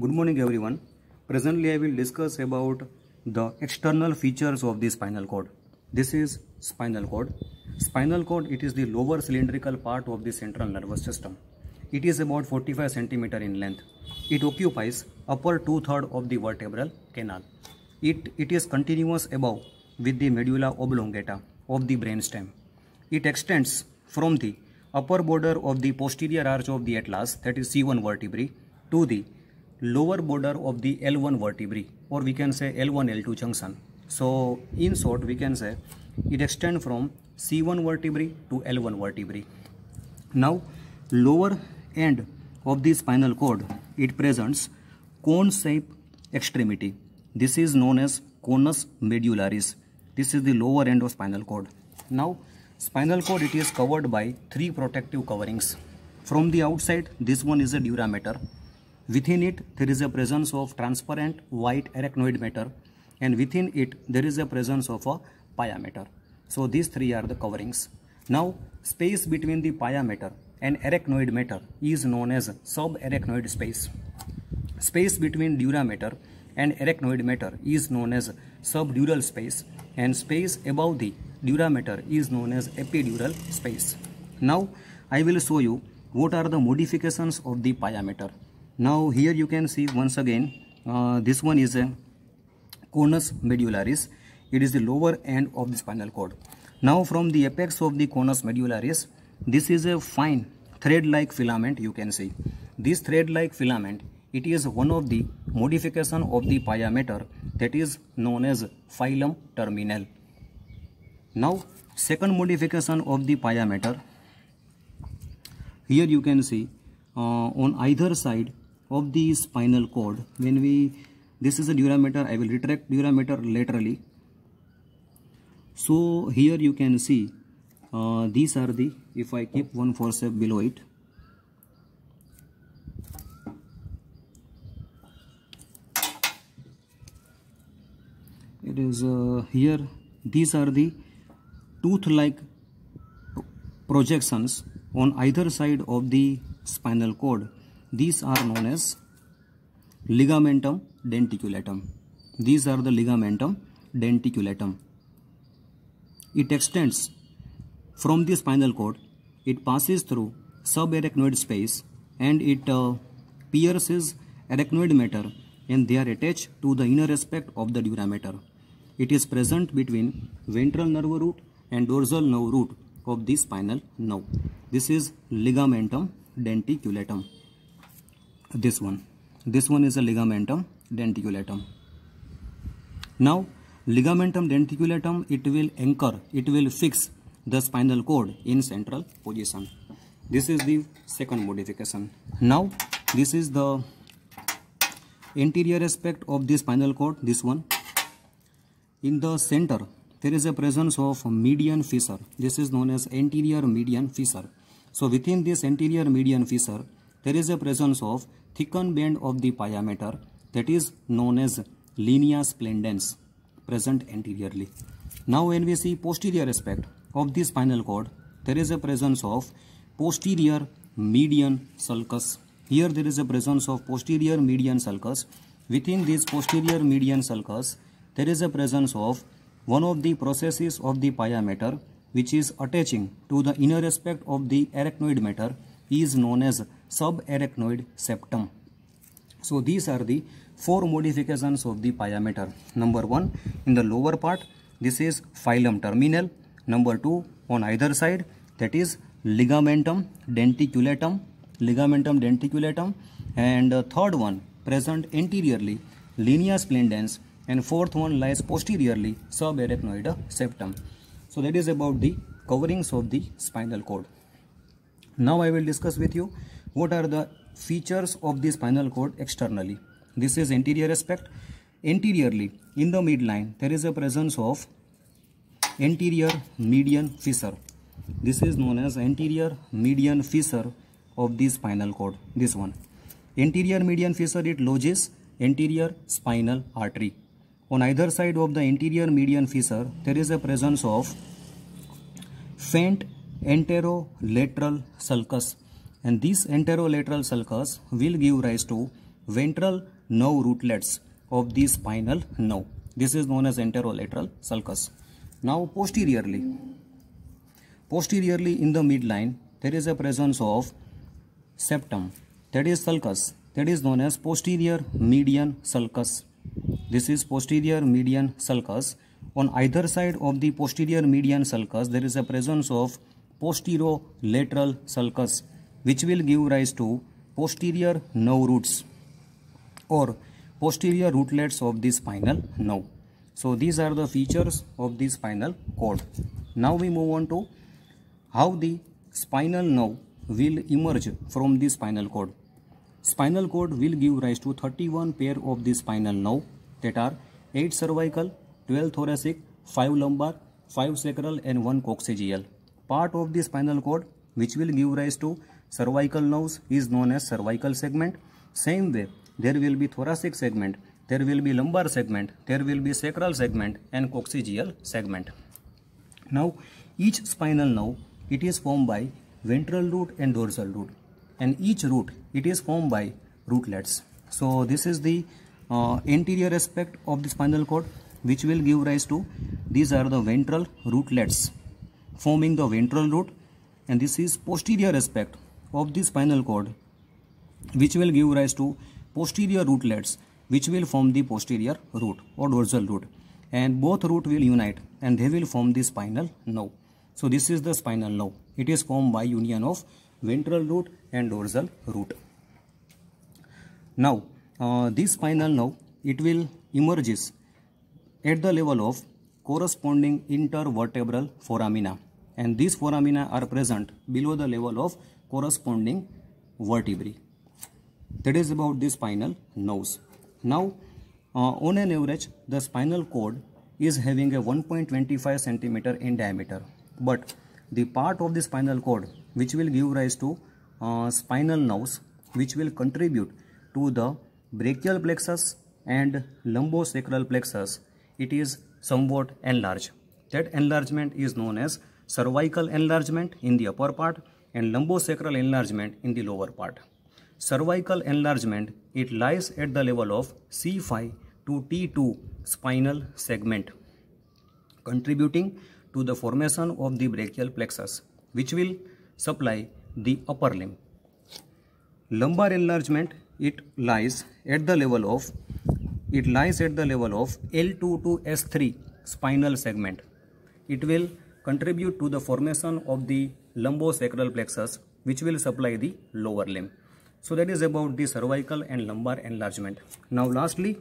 Good morning everyone. Presently I will discuss about the external features of the spinal cord. This is spinal cord. Spinal cord, it is the lower cylindrical part of the central nervous system. It is about 45 cm in length. It occupies upper 2/3 of the vertebral canal. It is continuous above with the medulla oblongata of the brainstem. It extends from the upper border of the posterior arch of the atlas, that is C1 vertebrae, to the lower border of the L1 vertebrae, or we can say L1 L2 junction. So in short we can say it extends from C1 vertebrae to L1 vertebrae. Now lower end of the spinal cord, it presents cone shaped extremity. This is known as conus medullaris. This is the lower end of spinal cord. Now spinal cord, it is covered by three protective coverings. From the outside, this one is a dura mater. Within it there is a presence of transparent white arachnoid matter, and within it there is a presence of a pia mater. So these three are the coverings. Now space between the pia mater and arachnoid matter is known as subarachnoid space. Space between dura mater and arachnoid matter is known as subdural space, and space above the dura mater is known as epidural space. Now I will show you what are the modifications of the pia mater. Now here you can see once again this one is a conus medullaris. It is the lower end of the spinal cord. Now from the apex of the conus medullaris, this is a fine thread-like filament. You can see this thread-like filament, it is one of the modification of the pia mater, that is known as phylum terminal. Now second modification of the pia mater, here you can see on either side of the spinal cord, this is a dura mater, I will retract dura mater laterally. So here you can see these are the, if I keep one forceps below it, it is here, these are the tooth-like projections on either side of the spinal cord. These are known as ligamentum denticulatum. These are the ligamentum denticulatum. It extends from the spinal cord, it passes through subarachnoid space, and it pierces arachnoid matter, and they are attached to the inner aspect of the dura mater. It is present between ventral nerve root and dorsal nerve root of the spinal nerve. This is ligamentum denticulatum. This one is a ligamentum denticulatum. Now ligamentum denticulatum, it will anchor, it will fix the spinal cord in central position. This is the second modification. Now this is the anterior aspect of the spinal cord, this one. In the center there is a presence of median fissure. This is known as anterior median fissure. So within this anterior median fissure there is a presence of thickened band of the pia mater, that is known as linea splendens, present anteriorly. Now when we see posterior aspect of the spinal cord, there is a presence of posterior median sulcus. Here there is a presence of posterior median sulcus. Within this posterior median sulcus there is a presence of one of the processes of the pia mater, which is attaching to the inner aspect of the arachnoid mater, is known as subarachnoid septum. So these are the four modifications of the pia mater. Number one, in the lower part, this is phylum terminal. Number two, on either side, that is ligamentum denticulatum, and third one present anteriorly, linea splendens, and fourth one lies posteriorly, subarachnoid septum. So that is about the coverings of the spinal cord. Now I will discuss with you what are the features of the spinal cord externally. This is anterior aspect. Anteriorly, in the midline, there is a presence of anterior median fissure. This is known as anterior median fissure of the spinal cord. This one. Anterior median fissure, it lodges anterior spinal artery. On either side of the anterior median fissure, there is a presence of faint anterolateral sulcus, and this anterolateral sulcus will give rise to ventral nerve rootlets of the spinal nerve. This is known as anterolateral sulcus. Now posteriorly in the midline there is a presence of septum, that is sulcus, that is known as posterior median sulcus. This is posterior median sulcus. On either side of the posterior median sulcus there is a presence of posterolateral sulcus, which will give rise to posterior nerve roots or posterior rootlets of the spinal nerve. So these are the features of the spinal cord. Now we move on to how the spinal nerve will emerge from the spinal cord. Spinal cord will give rise to 31 pair of the spinal nerve, that are 8 cervical, 12 thoracic, 5 lumbar, 5 sacral and 1 coccygeal. Part of the spinal cord which will give rise to cervical nerves is known as cervical segment. Same way, there will be thoracic segment, there will be lumbar segment, there will be sacral segment and coccygeal segment. Now each spinal nerve, it is formed by ventral root and dorsal root, and each root it is formed by rootlets. So this is the anterior aspect of the spinal cord which will give rise to, these are the ventral rootlets forming the ventral root, and this is posterior aspect of the spinal cord which will give rise to posterior rootlets which will form the posterior root or dorsal root, and both root will unite and they will form the spinal nerve. So this is the spinal nerve. It is formed by union of ventral root and dorsal root. Now this spinal nerve, it will emerges at the level of corresponding intervertebral foramina, and these foramina are present below the level of corresponding vertebrae. That is about the spinal nerves. Now on an average the spinal cord is having a 1.25 centimeter in diameter, but the part of the spinal cord which will give rise to spinal nerves which will contribute to the brachial plexus and lumbosacral plexus, it is somewhat enlarged. That enlargement is known as cervical enlargement in the upper part and lumbosacral enlargement in the lower part. Cervical enlargement, it lies at the level of C5 to T2 spinal segment, contributing to the formation of the brachial plexus which will supply the upper limb. Lumbar enlargement, it lies at the level of L2 to S3 spinal segment. It will contribute to the formation of the lumbosacral plexus which will supply the lower limb. So that is about the cervical and lumbar enlargement. Now lastly,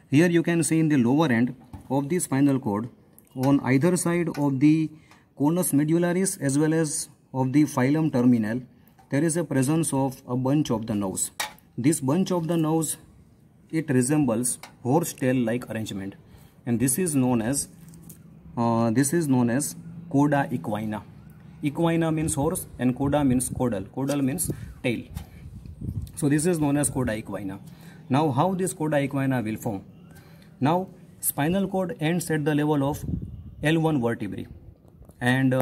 here you can see in the lower end of the spinal cord, on either side of the conus medullaris as well as of the filum terminal, there is a presence of a bunch of the nerves. This bunch of the nerves, it resembles horse tail like arrangement, and this is known as coda equina. Equina means horse and coda means caudal. Caudal means tail. So this is known as coda equina. Now how this coda equina will form? Now spinal cord ends at the level of L1 vertebrae, and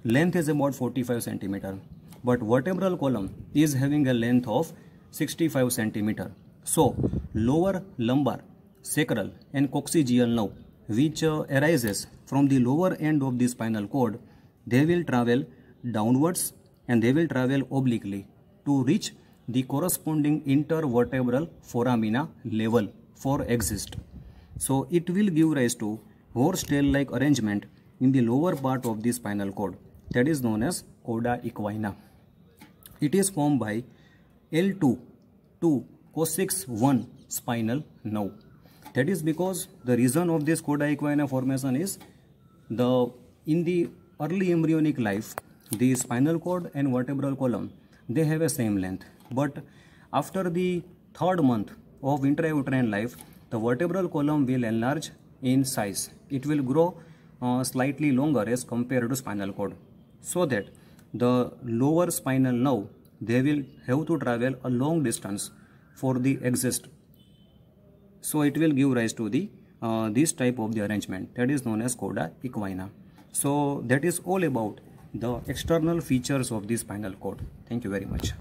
length is about 45 centimeter, but vertebral column is having a length of 65 centimeter. So lower lumbar, sacral and coccygeal nerve which arises from the lower end of the spinal cord, they will travel downwards and they will travel obliquely to reach the corresponding intervertebral foramina level for exist. So it will give rise to horse tail like arrangement in the lower part of the spinal cord, that is known as coda equina. It is formed by L2 to coccyx1 spinal nerve. That is because the reason of this coda equina formation is in the early embryonic life, the spinal cord and vertebral column, they have a same length, but after the 3rd month of intrauterine life, the vertebral column will enlarge in size. It will grow slightly longer as compared to spinal cord, so that the lower spinal nerve, they will have to travel a long distance for the exist. So it will give rise to the this type of the arrangement, that is known as coda equina. So that is all about the external features of the spinal cord. Thank you very much.